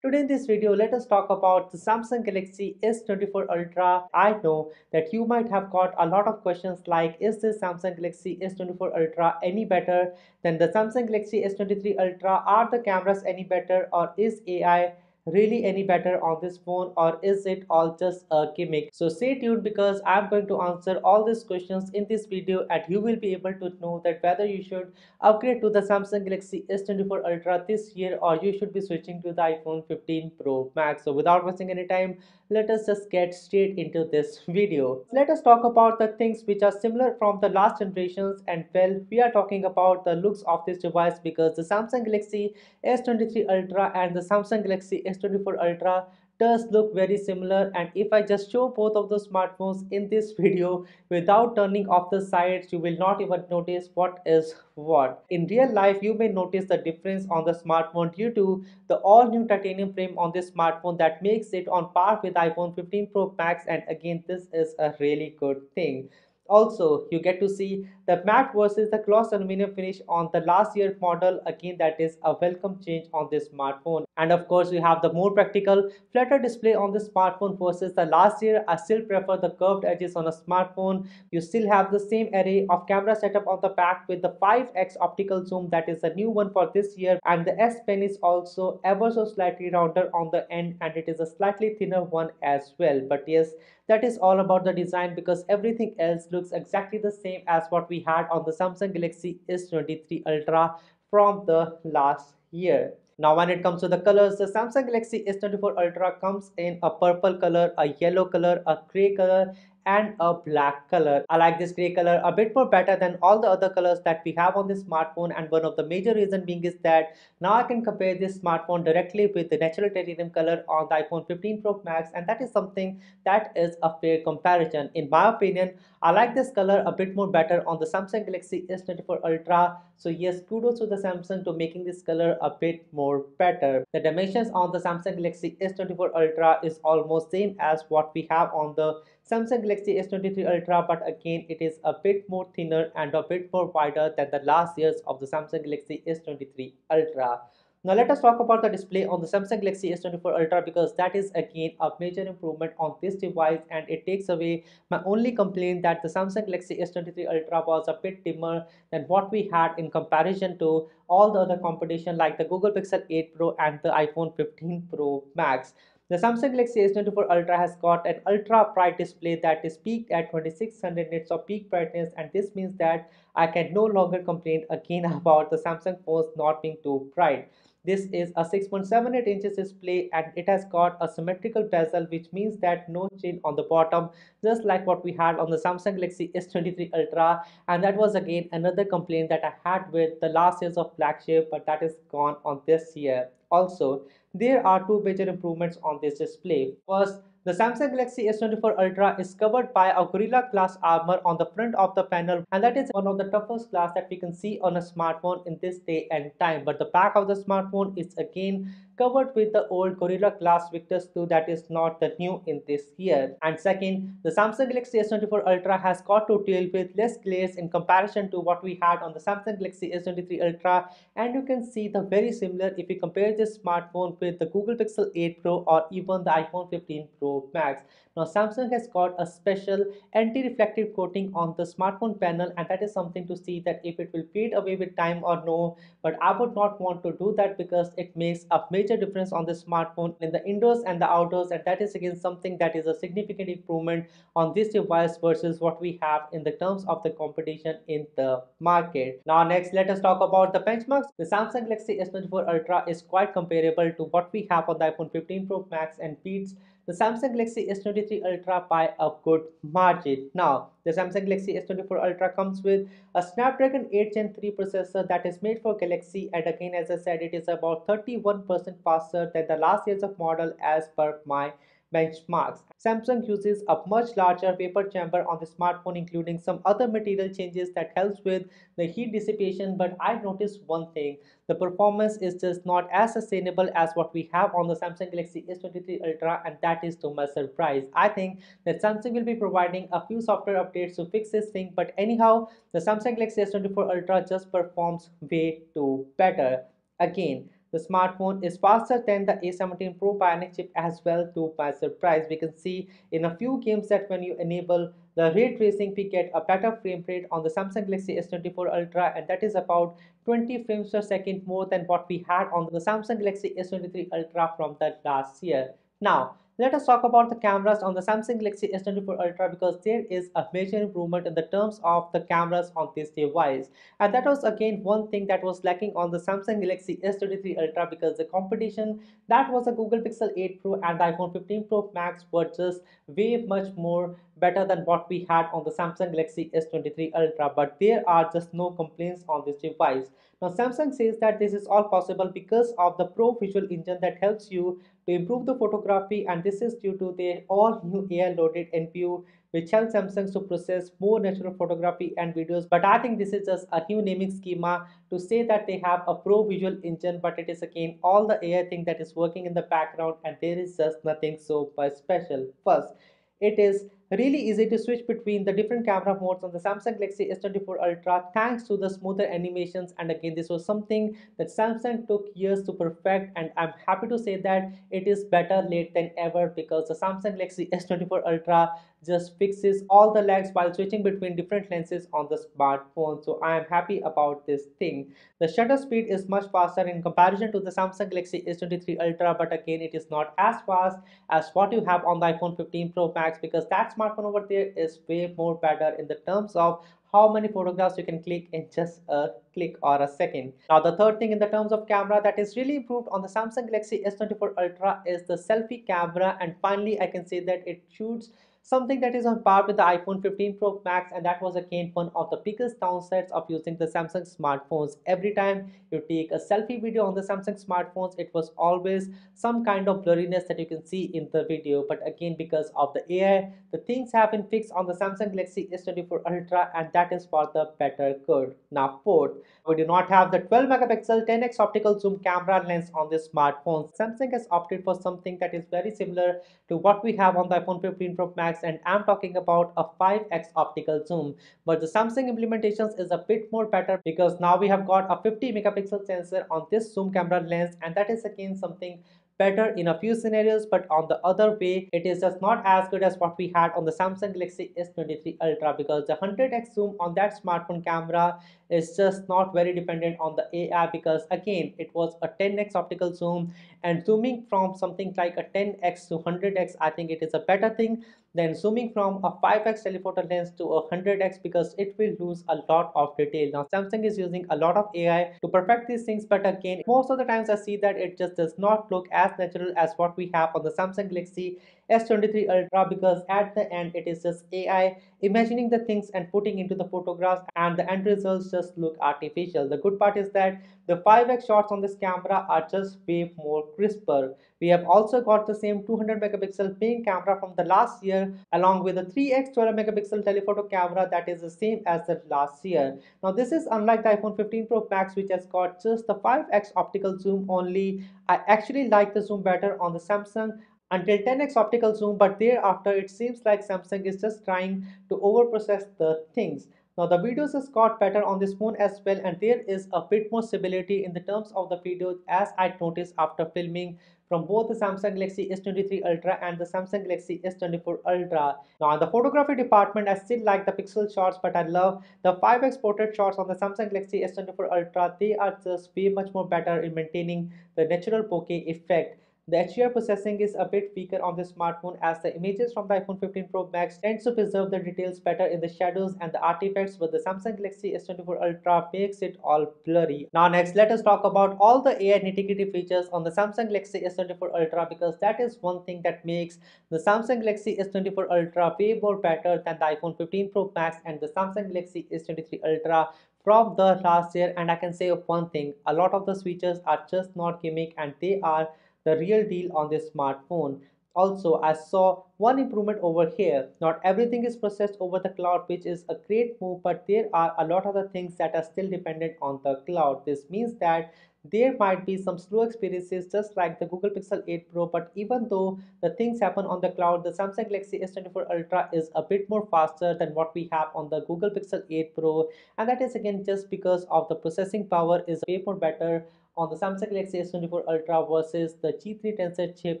Today in this video, let us talk about the Samsung Galaxy S24 Ultra. I know that you might have got a lot of questions like, is this Samsung Galaxy S24 Ultra any better than the Samsung Galaxy S23 Ultra? Are the cameras any better, or is AI really any better on this phone, or is it all just a gimmick? So stay tuned because I'm going to answer all these questions in this video and you will be able to know that whether you should upgrade to the Samsung Galaxy S24 Ultra this year or you should be switching to the iPhone 15 Pro Max. So without wasting any time, let us just get straight into this video. Let us talk about the things which are similar from the last generations, and well, we are talking about the looks of this device because the Samsung Galaxy S23 Ultra and the Samsung Galaxy S24 Ultra does look very similar. And if I just show both of the smartphones in this video without turning off the sides, you will not even notice what is what. In real life, you may notice the difference on the smartphone due to the all new titanium frame on this smartphone that makes it on par with iPhone 15 Pro Max, and again this is a really good thing. Also, you get to see the matte versus the gloss aluminum finish on the last year model. Again, that is a welcome change on this smartphone. And of course, we have the more practical flatter display on the smartphone versus the last year. I still prefer the curved edges on a smartphone. You still have the same array of camera setup on the back with the 5x optical zoom, that is a new one for this year, and the S Pen is also ever so slightly rounder on the end and it is a slightly thinner one as well. But yes, that is all about the design because everything else looks exactly the same as what we had on the Samsung Galaxy S23 Ultra from the last year. Now when it comes to the colors, the Samsung Galaxy S24 Ultra comes in a purple color, a yellow color, a gray color and a black color. I like this gray color a bit more better than all the other colors that we have on this smartphone, and one of the major reason being is that now I can compare this smartphone directly with the natural titanium color on the iPhone 15 Pro Max, and that is something that is a fair comparison. In my opinion, I like this color a bit more better on the Samsung Galaxy S24 Ultra. So yes, kudos to the Samsung to making this color a bit more better. The dimensions on the Samsung Galaxy S24 Ultra is almost same as what we have on the Samsung Galaxy S23 Ultra, but again it is a bit more thinner and a bit more wider than the last years of the Samsung Galaxy S23 Ultra. Now let us talk about the display on the Samsung Galaxy S24 Ultra because that is again a major improvement on this device, and it takes away my only complaint that the Samsung Galaxy S23 Ultra was a bit dimmer than what we had in comparison to all the other competition like the Google Pixel 8 Pro and the iPhone 15 Pro Max. The Samsung Galaxy S24 Ultra has got an ultra bright display that is peaked at 2600 nits of peak brightness, and this means that I can no longer complain again about the Samsung phones not being too bright. This is a 6.78 inches display and it has got a symmetrical bezel, which means that no chin on the bottom, just like what we had on the Samsung Galaxy S23 Ultra. And that was again another complaint that I had with the last year's of flagship, but that is gone on this year. Also, there are two major improvements on this display. First, the Samsung Galaxy S24 Ultra is covered by a Gorilla Glass armor on the front of the panel, and that is one of the toughest glass that we can see on a smartphone in this day and time. But the back of the smartphone is again covered with the old Gorilla Glass Victus 2 that is not the new in this year. And second, the Samsung Galaxy S24 Ultra has got to deal with less glares in comparison to what we had on the Samsung Galaxy S23 Ultra, and you can see the very similar if you compare this smartphone with the Google Pixel 8 Pro or even the iPhone 15 Pro Max. Now Samsung has got a special anti-reflective coating on the smartphone panel, and that is something to see that if it will fade away with time or no, but I would not want to do that because it makes a major difference on the smartphone in the indoors and the outdoors, and that is again something that is a significant improvement on this device versus what we have in the terms of the competition in the market. Now next, let us talk about the benchmarks. The Samsung Galaxy S24 Ultra is quite comparable to what we have on the iPhone 15 Pro Max and beats the Samsung Galaxy S23 Ultra by a good margin. Now, the Samsung Galaxy S24 Ultra comes with a Snapdragon 8 Gen 3 processor that is made for Galaxy, and again as I said, it is about 31% faster than the last year's of model as per my benchmarks. Samsung uses a much larger vapor chamber on the smartphone, including some other material changes that helps with the heat dissipation, but I noticed one thing: the performance is just not as sustainable as what we have on the Samsung Galaxy S23 Ultra, and that is to my surprise. I think that Samsung will be providing a few software updates to fix this thing, but anyhow, the Samsung Galaxy S24 Ultra just performs way too better. Again, the smartphone is faster than the A17 Pro Bionic chip as well. To my surprise, we can see in a few games that when you enable the ray tracing, we get a better frame rate on the Samsung Galaxy S24 Ultra, and that is about 20 frames per second more than what we had on the Samsung Galaxy S23 Ultra from the last year. Now, let us talk about the cameras on the Samsung Galaxy S24 Ultra because there is a major improvement in the terms of the cameras on this device. And that was again one thing that was lacking on the Samsung Galaxy S23 Ultra because the competition that was the Google Pixel 8 Pro and the iPhone 15 Pro Max were just way much more better than what we had on the Samsung Galaxy S23 Ultra. But there are just no complaints on this device. Now, Samsung says that this is all possible because of the Pro Visual Engine that helps you to improve the photography, and this is due to their all new AI loaded NPU which helps Samsung to process more natural photography and videos. But I think this is just a new naming schema to say that they have a Pro Visual Engine, but it is again all the AI thing that is working in the background, and there is just nothing so much special. First, it is really easy to switch between the different camera modes on the Samsung Galaxy S24 Ultra thanks to the smoother animations. And again, this was something that Samsung took years to perfect, and I'm happy to say that it is better late than ever because the Samsung Galaxy S24 Ultra just fixes all the lags while switching between different lenses on the smartphone. So I am happy about this thing. The shutter speed is much faster in comparison to the Samsung Galaxy S23 Ultra, but again, it is not as fast as what you have on the iPhone 15 Pro Max because that smartphone over there is way more better in the terms of how many photographs you can click in just a click or a second. Now, the third thing in the terms of camera that is really improved on the Samsung Galaxy S24 Ultra is the selfie camera, and finally, I can say that it shoots something that is on par with the iPhone 15 Pro Max, and that was again one of the biggest downsides of using the Samsung smartphones. Every time you take a selfie video on the Samsung smartphones, it was always some kind of blurriness that you can see in the video. But again, because of the AI, the things have been fixed on the Samsung Galaxy S24 Ultra, and that is for the better good. Now, fourth, we do not have the 12 megapixel 10x optical zoom camera lens on this smartphone. Samsung has opted for something that is very similar to what we have on the iPhone 15 Pro Max, and I'm talking about a 5x optical zoom. But the Samsung implementations is a bit more better because now we have got a 50 megapixel sensor on this zoom camera lens, and that is again something better in a few scenarios, but on the other way, it is just not as good as what we had on the Samsung Galaxy S23 Ultra because the 100x zoom on that smartphone camera is just not very dependent on the AI because again, it was a 10x optical zoom, and zooming from something like a 10x to 100x, I think it is a better thing than zooming from a 5x telephoto lens to a 100x because it will lose a lot of detail. Now, Samsung is using a lot of AI to perfect these things, but again, most of the times I see that it just does not look as natural as what we have on the Samsung Galaxy S23 Ultra because at the end, it is just AI imagining the things and putting into the photographs, and the end results just look artificial. The good part is that the 5x shots on this camera are just way more crisper. We have also got the same 200 megapixel main camera from the last year along with a 3x 12 megapixel telephoto camera that is the same as the last year. Now, this is unlike the iPhone 15 Pro Max which has got just the 5x optical zoom only. I actually like the zoom better on the Samsung until 10x optical zoom, but thereafter it seems like Samsung is just trying to overprocess the things. Now, the videos has got better on this phone as well, and there is a bit more stability in the terms of the videos as I noticed after filming from both the Samsung Galaxy S23 Ultra and the Samsung Galaxy S24 Ultra. Now, in the photography department, I still like the pixel shots, but I love the 5x portrait shots on the Samsung Galaxy S24 Ultra. They are just way much more better in maintaining the natural bokeh effect. The HDR processing is a bit weaker on this smartphone as the images from the iPhone 15 Pro Max tends to preserve the details better in the shadows and the artifacts, but the Samsung Galaxy S24 Ultra makes it all blurry. Now next, let us talk about all the AI nitty-gritty features on the Samsung Galaxy S24 Ultra because that is one thing that makes the Samsung Galaxy S24 Ultra way more better than the iPhone 15 Pro Max and the Samsung Galaxy S23 Ultra from the last year. And I can say one thing, a lot of the features are just not gimmick and they are the real deal on this smartphone. Also, I saw one improvement over here. Not everything is processed over the cloud, which is a great move, but there are a lot of the things that are still dependent on the cloud. This means that there might be some slow experiences just like the Google Pixel 8 Pro, but even though the things happen on the cloud, the Samsung Galaxy S24 Ultra is a bit more faster than what we have on the Google Pixel 8 Pro, and that is again just because of the processing power is way more better on the Samsung Galaxy S24 Ultra versus the G3 Tensor chip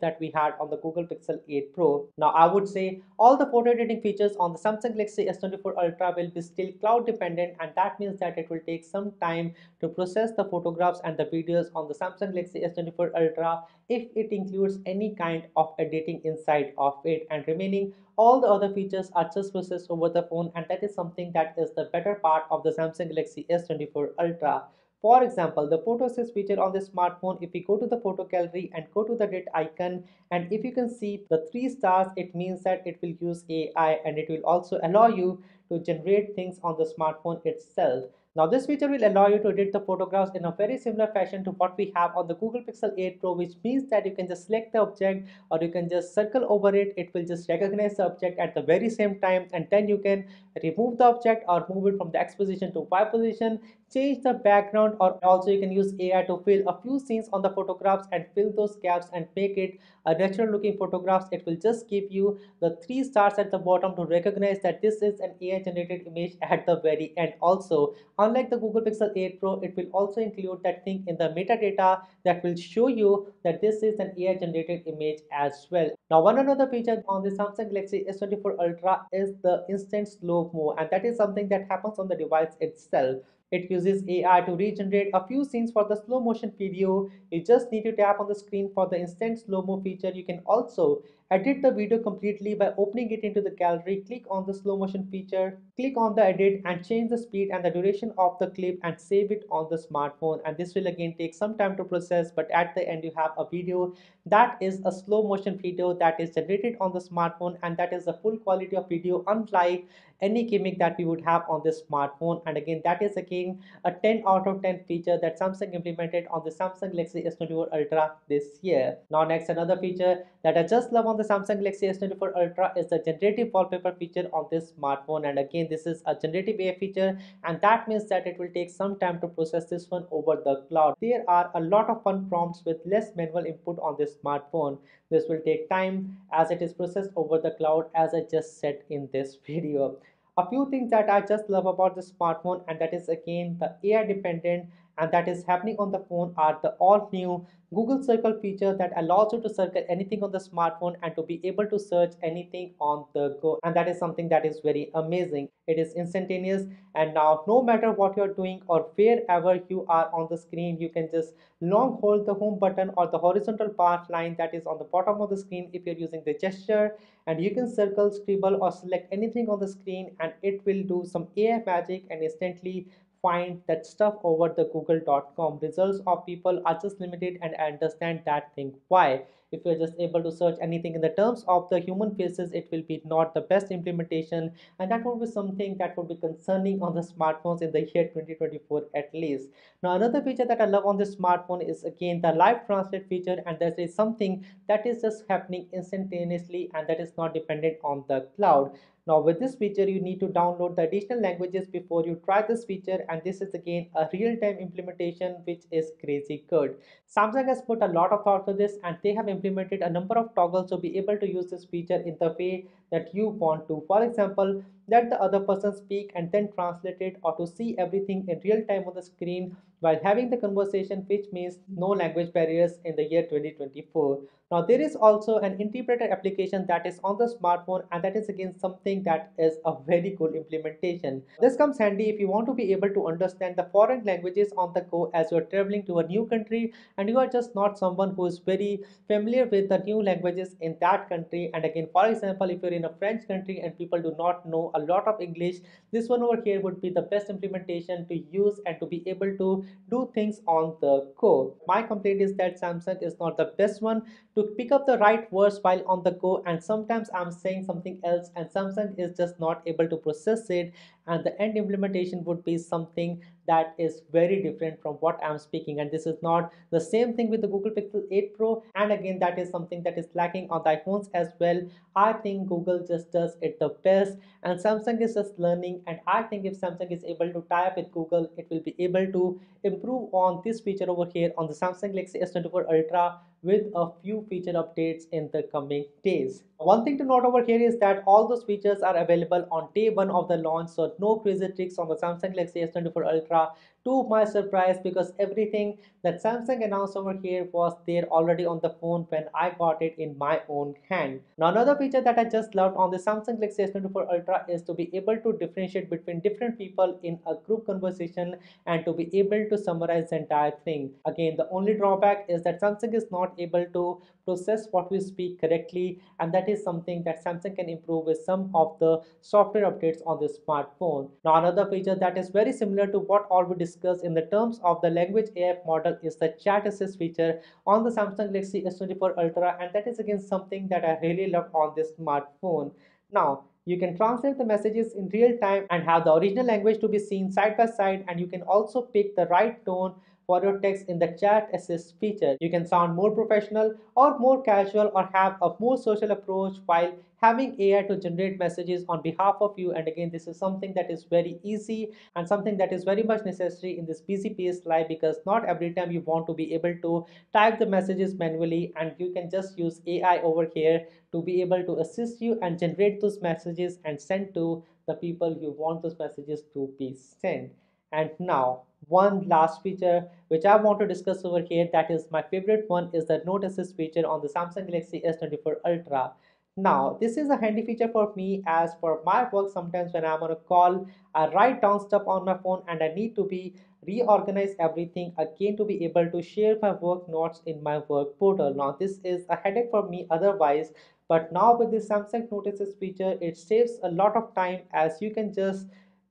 that we had on the Google Pixel 8 Pro. Now, I would say all the photo editing features on the Samsung Galaxy S24 Ultra will be still cloud dependent, and that means that it will take some time to process the photographs and the videos on the Samsung Galaxy S24 Ultra if it includes any kind of editing inside of it, and remaining all the other features are just processed over the phone, and that is something that is the better part of the Samsung Galaxy S24 Ultra. For example, the photo assist feature on the smartphone, if we go to the photo gallery and go to the date icon, and if you can see the 3 stars, it means that it will use AI and it will also allow you to generate things on the smartphone itself. Now, this feature will allow you to edit the photographs in a very similar fashion to what we have on the Google Pixel 8 Pro, which means that you can just select the object or you can just circle over it. It will just recognize the object at the very same time, and then you can remove the object or move it from the X position to Y position, change the background, or also you can use AI to fill a few scenes on the photographs and fill those gaps and make it a natural looking photographs. It will just give you the 3 stars at the bottom to recognize that this is an AI generated image at the very end. Also, unlike the Google Pixel 8 Pro, it will also include that thing in the metadata that will show you that this is an AI generated image as well. Now, one another feature on the Samsung Galaxy S24 Ultra is the instant slow mo, and that is something that happens on the device itself. It uses AI to regenerate a few scenes for the slow motion video. You just need to tap on the screen for the instant slow mo feature. You can also edit the video completely by opening it into the gallery. Click on the slow motion feature, click on the edit and change the speed and the duration of the clip and save it on the smartphone. And this will again take some time to process, but at the end you have a video that is a slow motion video that is generated on the smartphone, and that is the full quality of video, unlike any gimmick that we would have on this smartphone. And again, that is again a 10 out of 10 feature that Samsung implemented on the Samsung Galaxy S24 Ultra this year. Now, next, another feature that I just love on the Samsung Galaxy S24 Ultra is the generative wallpaper feature on this smartphone. And again, this is a generative AI feature, and that means that it will take some time to process this one over the cloud. There are a lot of fun prompts with less manual input on this smartphone. This will take time as it is processed over the cloud, as I just said in this video. A few things that I just love about the smartphone, and that is again the AI dependent, and that is happening on the phone, are the all new Google Circle feature that allows you to circle anything on the smartphone and to be able to search anything on the go. And that is something that is very amazing. It is instantaneous, and now no matter what you're doing or wherever you are on the screen, you can just long hold the home button or the horizontal path line that is on the bottom of the screen if you're using the gesture, and you can circle, scribble, or select anything on the screen, and it will do some AI magic and instantly find that stuff over the google.com. Results of people are just limited, and I understand that thing. Why? If you're just able to search anything in the terms of the human faces, it will be not the best implementation, and that would be something that would be concerning on the smartphones in the year 2024 at least. Now, another feature that I love on this smartphone is again the live translate feature, and that is something that is just happening instantaneously and that is not dependent on the cloud. Now, with this feature, you need to download the additional languages before you try this feature, and this is again a real-time implementation which is crazy good. Samsung has put a lot of thought to this, and they have implemented a number of toggles to be able to use this feature in the way that you want to. For example, let the other person speak and then translate it, or to see everything in real time on the screen while having the conversation, which means no language barriers in the year 2024. Now, there is also an interpreter application that is on the smartphone, and that is again something that is a very cool implementation. This comes handy if you want to be able to understand the foreign languages on the go as you are traveling to a new country and you are just not someone who is very familiar with the new languages in that country. And again, for example, if you're in a French country and people do not know a lot of English, this one over here would be the best implementation to use and to be able to do things on the go. My complaint is that Samsung is not the best one to pick up the right words while on the go, and sometimes I'm saying something else and Samsung is just not able to process it, and the end implementation would be something that is very different from what I'm speaking. And this is not the same thing with the Google Pixel 8 Pro, and again that is something that is lacking on the iPhones as well. I think Google just does it the best, and Samsung is just learning, and I think if Samsung is able to tie up with Google, it will be able to improve on this feature over here on the Samsung Galaxy S24 Ultra with a few feature updates in the coming days. One thing to note over here is that all those features are available on day one of the launch, so no crazy tricks on the Samsung Galaxy S24 Ultra to my surprise, because everything that Samsung announced over here was there already on the phone when I got it in my own hand. Now, another feature that I just loved on the Samsung Galaxy S24 Ultra is to be able to differentiate between different people in a group conversation and to be able to summarize the entire thing. Again, the only drawback is that Samsung is not able to process what we speak correctly, and that is something that Samsung can improve with some of the software updates on the smartphone. Now, another feature that is very similar to what all we discussed in the terms of the language AI model is the chat assist feature on the Samsung Galaxy S24 Ultra, and that is again something that I really love on this smartphone. Now, you can translate the messages in real time and have the original language to be seen side by side, and you can also pick the right tone for your text in the chat assist feature. You can sound more professional or more casual or have a more social approach while having AI to generate messages on behalf of you. And again, this is something that is very easy and something that is very much necessary in this busy paced life, because not every time you want to be able to type the messages manually, and you can just use AI over here to be able to assist you and generate those messages and send to the people you want those messages to be sent. And now, one last feature which I want to discuss over here, that is my favorite one, is the Note Assist feature on the Samsung Galaxy S24 Ultra. Now, this is a handy feature for me, as for my work, sometimes when I'm on a call, I write down stuff on my phone and I need to be reorganize everything again to be able to share my work notes in my work portal. Now, this is a headache for me otherwise, but now with the Samsung Notices feature, it saves a lot of time, as you can just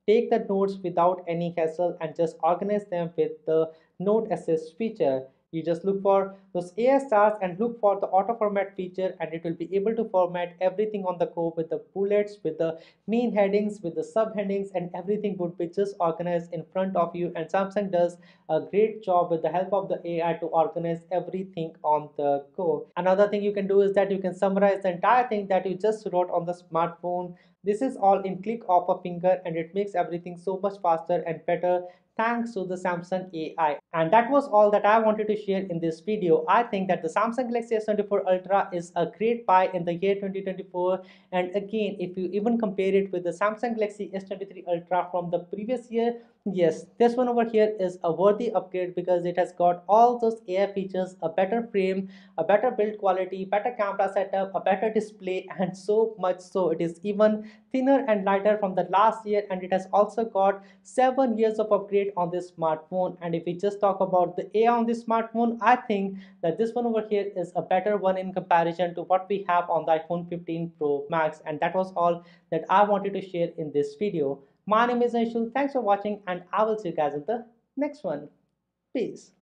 take the notes without any hassle and just organize them with the Note Assist feature. You just look for those AI stars and look for the auto format feature, and it will be able to format everything on the code with the bullets, with the main headings, with the subheadings, and everything would be just organized in front of you. And Samsung does a great job with the help of the AI to organize everything on the go. Another thing you can do is that you can summarize the entire thing that you just wrote on the smartphone. This is all in click of a finger, and it makes everything so much faster and better thanks to the Samsung AI. And that was all that I wanted to share in this video. I think that the Samsung Galaxy S24 Ultra is a great buy in the year 2024. And again, if you even compare it with the Samsung Galaxy S23 Ultra from the previous year, yes, this one over here is a worthy upgrade, because it has got all those AI features, a better frame, a better build quality, better camera setup, a better display, and so much so it is even thinner and lighter from the last year. And it has also got 7 years of upgrade on this smartphone. And if we just talk about the AI on this smartphone, I think that this one over here is a better one in comparison to what we have on the iPhone 15 Pro Max. And that was all that I wanted to share in this video. My name is Anshul. Thanks for watching, and I will see you guys in the next one. Peace.